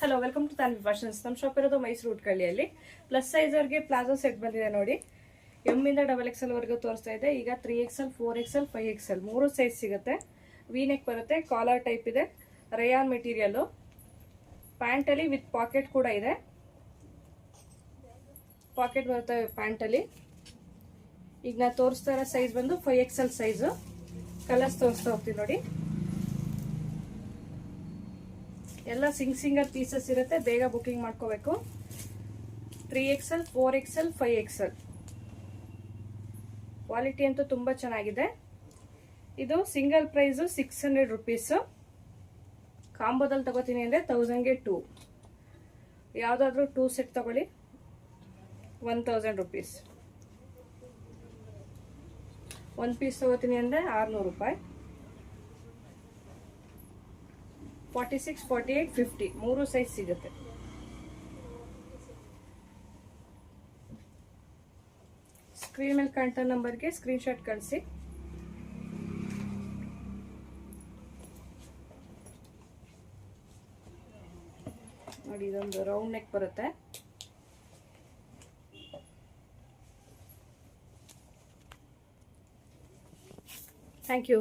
Hello, welcome to Tanvi fashions. ನಮ್ಮ shop ಇರೋದು ಮೈಸೂರು ಉಟ್ಕಳ್ಳಿಯಲ್ಲಿ. ಪ್ಲಸ್ ಸೈಜ್ ಅವ್ರಿಗೆ ಪ್ಲಾಜೋ ಸೆಟ್ ಬಂದಿದೆ ನೋಡಿ. ಎಮ್ ಇಂದ XXL ವರೆಗೂ ತೋರಿಸ್ತಾ ಇದೆ. ಈಗ 3XL, 4XL, 5XL 3 ಸೈಜ್ ಸಿಗುತ್ತೆ. ವಿ ನೆಕ್ ಬರುತ್ತೆ, ಕಾಲರ್ ಟೈಪ್ ಇದೆ, ರೇಯಾನ್ ಮೆಟೀರಿಯಲ್. ಪ್ಯಾಂಟ್ ಅಲ್ಲಿ ವಿತ್ ಪಾಕೆಟ್ ಕೂಡ ಇದೆ. ಪಾಕೆಟ್ ಬರುತ್ತೆ ಪ್ಯಾಂಟ್ ಅಲ್ಲಿ. ಈಗ ನಾ ತೋರಿಸ್ತಾ ಇರೋ ಸೈಜ್ ಬಂದು 5XL ಸೈಜ್. ಕಲರ್ಸ್ ತೋರಿಸ್ತಾ ಹೋಗ್ತೀನಿ ನೋಡಿ. ಎಲ್ಲ ಸಿಂಗಲ್ ಪೀಸಸ್ ಇರುತ್ತೆ, ಬೇಗ ಬುಕಿಂಗ್ ಮಾಡ್ಕೋಬೇಕು. 3XL, 4XL, 5XL ಕ್ವಾಲಿಟಿ ಅಂತೂ ತುಂಬಾ ಚೆನ್ನಾಗಿದೆ. ಇದು ಸಿಂಗಲ್ ಪ್ರೈಸ್ 600 ರುಪೀಸ್. ಕಾಂಬೋದಲ್ಲಿ ತಗೋತೀನಿ ಅಂದ್ರೆ 1000ಗೆ 2. ಯಾವ್ದಾದ್ರು 2 ಸೆಟ್ ತಗೊಳ್ಳಿ, 1000 ರುಪೀಸ್. 1 ಪೀಸ್ ತಗೋತೀನಿ ಅಂದ್ರೆ 600 ರೂಪಾಯಿ. 46, 48, 50 3 ಸೈಜ್ ಸಿಗುತ್ತೆ. ಸ್ಕ್ರೀನ್ ಮೇಲೆ ಕಾಣ್ತಾ ನಂಬರ್ಗೆ ಸ್ಕ್ರೀನ್ ಶಾಟ್ ಕಳಿಸಿ. ನೋಡಿ, ಇದೊಂದು ರೌಂಡ್ ನೆಕ್ ಬರುತ್ತೆ. Thank you.